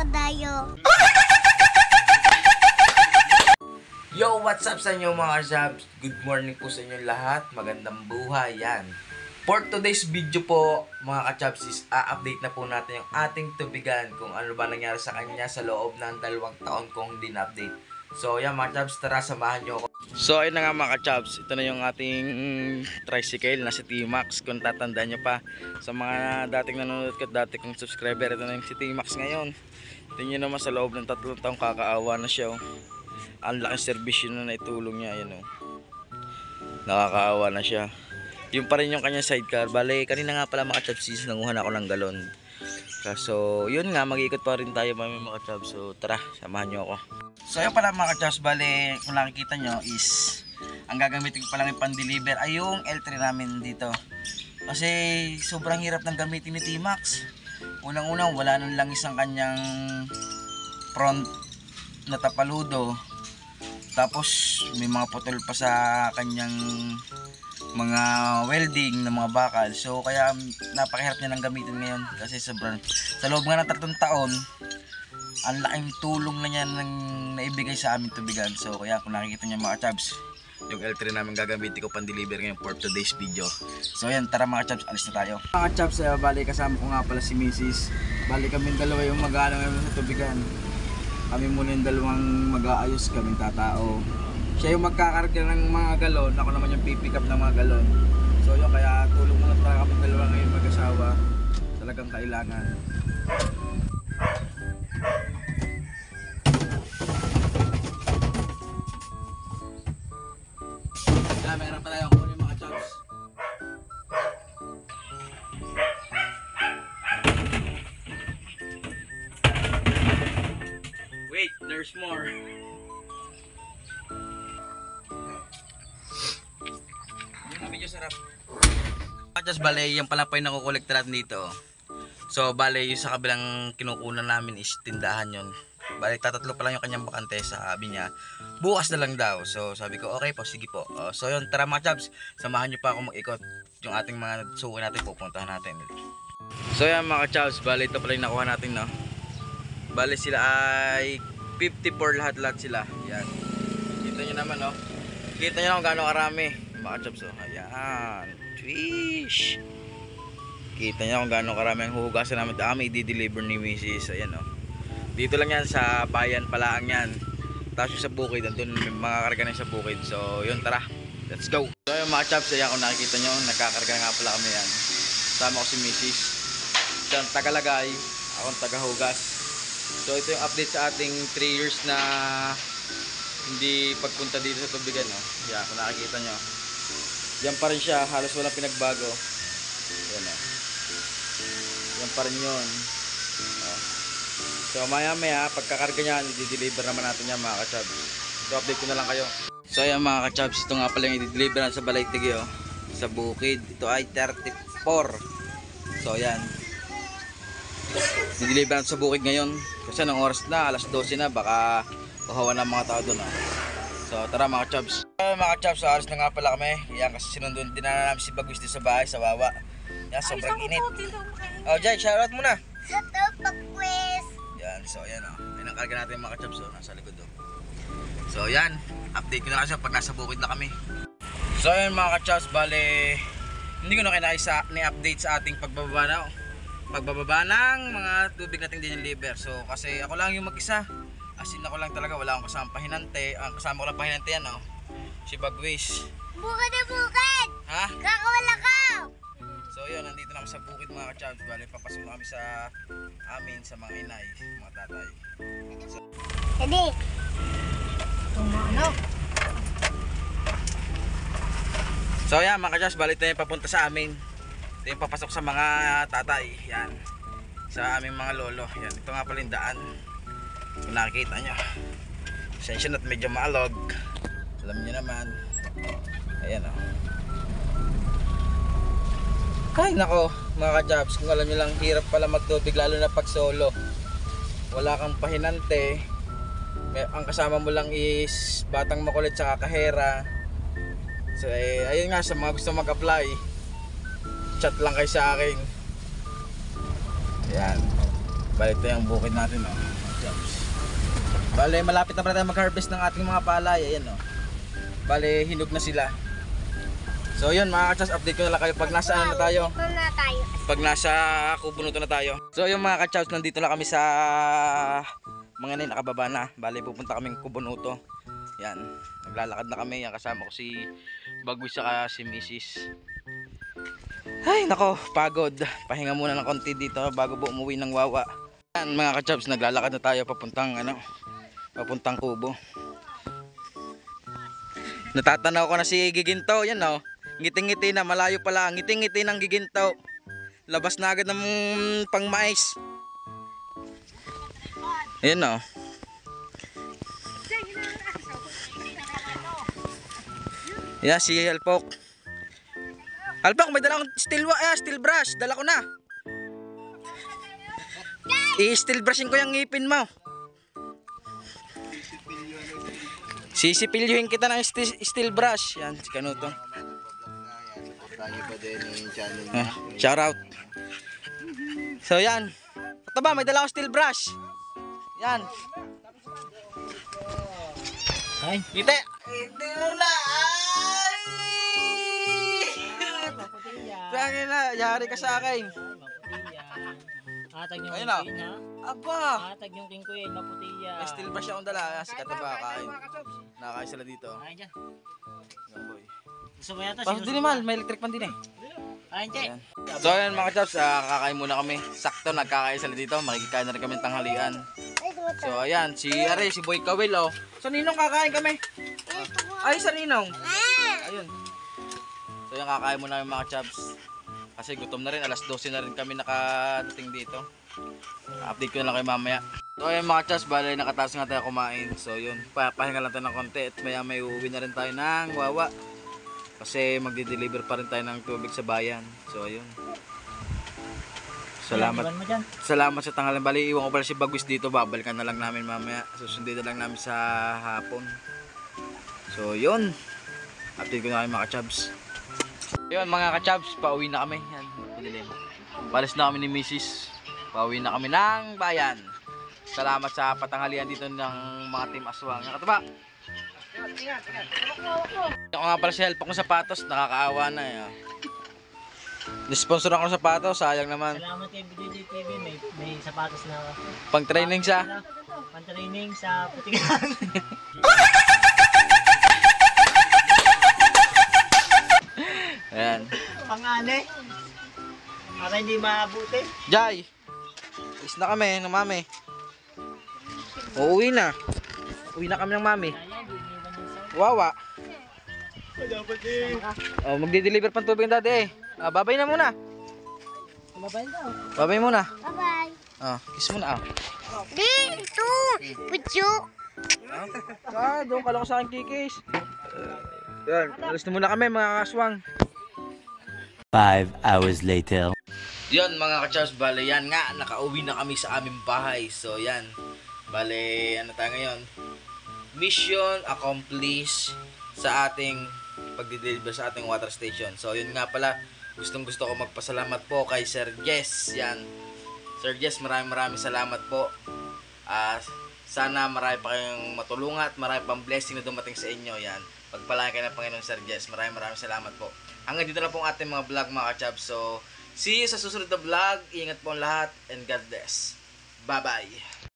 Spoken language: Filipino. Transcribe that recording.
Krokodilo. Yo, what's up sa inyo mga Jabs? Good morning po sa inyo lahat. Magandang buhay yan. For today's video po mga ka-Jabs is update na po natin yung ating tubigan kung ano ba nangyari sa kanya sa loob ng 2 taon kung hindi na-update. So yan mga Jabs, tara samahan nyo ako. So ayun na nga mga ka-Jabs, ito na yung ating tricycle na si T-Max. Kung tatandaan nyo pa sa mga dating nanonood ko, dati kong subscriber, ito na yung si T-Max ngayon. Tingnan nyo naman sa loob ng 3 taong kakaawa na siya. Ang laking serbisyo na naitulong niya, ayan o. Nakakaawa na siya. Yung pa rin yung kanyang sidecar. Bale, kanina nga pala mga ka-Jabs, nanguhan ako ng galon. Kaso, yun nga, mag-ikot pa rin tayo mga ka-Jabs. So, tara, samahan nyo ako. So, yun pala mga ka-Jabs, bale, kung nakikita nyo is, ang gagamitin ko pa lang yung pan-deliver ay yung L3 namin dito. Kasi, sobrang hirap ng gamitin ni T-Max. Unang-unang, wala nun lang isang kanyang front na tapaludo. Tapos may mga putol pa sa kanyang mga welding ng mga bakal. So kaya napakahirap niya nang gamitin ngayon kasi sobrang sa loob nga ng 3 taon ang laking tulong na niya nang naibigay sa amin tubigan. So kaya kung nakikita niyo mga Chabs, yung L3 namin gagamitin ko pan-deliver ngayon for today's video. So yan, tara mga Chabs, alis na tayo. Mga Chabs, bali kasama ko nga pala si Mrs. Bali kami dalawa yung mag-aano ngayon sa tubigan. Kami muna yung dalawang mag-aayos, kaming tatao. Siya yung magkakarga ng mga galon, ako naman yung pipick up ng mga galon. So yun, kaya tulong muna para kami dalawa ngayon mag-asawa. Talagang kailangan. Kaya may harap na tayo kung yung mga Chabs. Wait, there's more. Hindi na medyo sarap. Just bale, yung pala po yung nakukolekta natin dito. So bale, yung sa kabilang kinukunan namin is tindahan yun. Bale, tatatlo pa lang yung kanyang bakante. Sabi niya, bukas na lang daw. So sabi ko, okay po, sige po. So yun, tara mga Chabs, samahan nyo pa ako mag-ikot. Yung ating mga suki natin, pupuntahan natin. So yan mga Chabs, bale, ito pala yung nakuha natin, no? Bale sila ay 54 lahat-lahat sila. Yan. Kita nyo naman, no? Kita nyo kung gaano karami. Mga Chabs, oh. Ayan. Twish. Kita nyo kung gaano karami ang huhugasan namin. Kami i-deliver ni Mrs. Ayan, no? Dito lang yan sa bayan palaang yan. Tapos yung sa bukid, andun may mga karga na sa bukid. So, yun, tara. Let's go. So, yung mga Chabs, ayan kung nakikita nyo, nagkakarga nga pala kami yan. Sama ko si Mrs. Siya ang tagalagay. Ako ang tagahugas. So ito yung update sa ating 3 years na hindi pagpunta dito sa tubigan, no? Yan, kung nakikita nyo, yan pa rin siya, halos walang pinagbago. Yan, no? Yan pa rin yun, no? So maya maya pagkakarga niya, i-deliver naman natin yan mga ka-Chabs. So update ko na lang kayo. So yan mga ka-Chabs, ito nga pala yung i-deliver sa Balaytigi, oh, sa bukid. Ito ay 34. So yan, dideliver sa bukid ngayon kasi anong oras na, alas 12 na, baka pahawan ng mga tao doon, ah. So tara mga Chabs. Mga Chabs, alas na nga pala kami. Yan, kasi sinundun din na namin si Bagwis sa bahay, sa Wawa. Yan, sobrang init. Oh Jai, shoutout muna. Shoutout Bagwis. Yan, so yan, oh. Yan ang karga natin mga Chabs, oh, nasa likod, oh. So yan, update ko na kasi pag nasa bukid na kami. So yan mga Chabs, bale hindi ko na ni-update sa ating pagbababa na, oh. Pagbababa ng mga tubig nating dineliver. So kasi ako lang yung mag-isa. As in ako lang talaga, wala akong kasama pahinante. Ang kasama ko lang pahinante yan, oh, si Bagwis. Bukid na bukid! Ha? Kakawala ka! So yun, nandito na kami sa bukid mga ka-Chabs. Bale, papasok na kami sa amin, sa mga inay, mga tatay. Hindi. Ano? So yan mga ka-Chabs, bale ito yung papunta sa amin. Ito yung papasok sa mga tatay. Yan, sa aming mga lolo. Yan, ito nga pala yung daan. Kung nakikita nyo, pasensya na't medyo maalog. Alam nyo naman. Ayan, oh. Ay nako mga ka-Jabs, kung alam nyo lang, hirap pala magtubig lalo na pag solo. Wala kang pahinante. Ang kasama mo lang is batang makulit sa kakahera. So ayun nga, sa mga gusto mag-apply, chat lang kayo sa akin. Yan. Bale, ito yung bukid natin, oh. Bale, malapit na pala tayo mag-harvest ng ating mga palay. Ayan, oh. Bale, hinog na sila. So yun mga kachas, update ko na lang kayo pag nasa ano na tayo. Ito na tayo. Pag nasa kubunuto na tayo. So yung mga kachas, nandito na kami sa mga nai, nakababa na. Bale, pupunta kaming kubunuto. Yan, naglalakad na kami. Yan, kasama ko si Bagwi saka si Mrs. Ay nako, pagod. Pahinga muna ng konti dito bago po umuwi ng Wawa. Yan mga kachas, naglalakad na tayo papuntang papuntang kubo. Natatanaw ko na si Giginto, yan oh. Ngiting-ngiti na, malayo pala. Ngiting-ngiti ng Giginto. Labas na agad ng pang mais. Ayan oh. Yan si Alpok. Alpok, may dalang steel brush. Dala ko na. I-steel brushin ko yung ngipin mo. Sisipilyuhin kita ng steel brush. Yan, si Kanuto. Shout out. So yan. Ito ba, may dala akong steel brush. Yan. Ay, Ngiti. Ngiti muna. Ay! Sangin na, yari ka sa akin. maputi yan. Atag yung Ayun na. king ha. Aba. Atag yung king ko yan, maputi yan. May steel brush akong dala. Si Kataba, kain. Nakakain sila dito. Kain dyan. Yan boy. Gusto mo yata? Pasok din mal, may electric pan din eh. Kain dyan. Ayan. So ayan mga chaps, kakain muna kami. Sakto, nagkakain sila dito. Makikikain na rin kami ng tanghalian. Ay, dumata. So ayan, si Boy Kawil oh. Sa Ninong kakain kami. Ay, sa Ninong. Ayun. So yung kakain muna kami mga chaps. Kasi gutom na rin, alas 12 na rin kami nakadating dito. Update ko na lang kayo mamaya. So ayun mga chaps, bale nakataas nga tayo kumain. So yun, pahinga lang tayo ng konti. At maya may uuwi na rin tayo ng Wawa. Kasi magdi-deliver pa rin tayo ng tubig sa bayan. So ayun. Salamat. Iwan mo dyan. Salamat sa tanghalan. Bali, iwan ko pala si Bagwis dito. Babalikan na lang namin mamaya. Susundin na lang namin sa hapon. So, yun. Update ko na kayo mga kachabs. Yun mga kachabs, pauwi na kami. Yan, pinilim. Balis na kami ni Mrs. Pauwi na kami ng bayan. Salamat sa patanghalian dito ng mga team aswang. Nakataba. Ako nga pala si help akong sapatos. Nakakaawa na eh. Nisponsor ako ng sapatos, sayang naman. Salamat kay BDJ TV, may sapatos na Pang training siya. pang training sa putingan. Ayan. Pangane. Para hindi maabuti. Jai, is na kami ng mami. Uuwi na. Uwi na kami ng mami. Ayan, iniwan yung sa. Wawa. Dapat eh. Oh, magdi-deliver pang tubig ng dati eh. Babay na muna. Kumabayan daw. Babay muna. Bye-bye. Kiss muna. Dito! Pucho! Doon ka lang sa akin kikis. Yan, alis na muna kami mga kaswang. 5 hours later. Yan mga ka-Charles, bale yan nga, nakauwi na kami sa aming bahay. So yan, bale ano tayo ngayon? Mission accomplished sa ating pagdi-deliver sa ating water station. So yun nga pala, gustong gusto ko magpasalamat po kay Sir Jess. Yan, Sir Jess, maraming salamat po. Sana marami pa kayong matulungan at marami pang blessing na dumating sa inyo. Yan, pagpalain kayo ng Panginoon Sir Jess. Maraming salamat po. Hanggang dito na po ang ating mga vlog mga ka-Chab. So, see you sa susunod na vlog. Ingat po ang lahat and God bless. Bye-bye.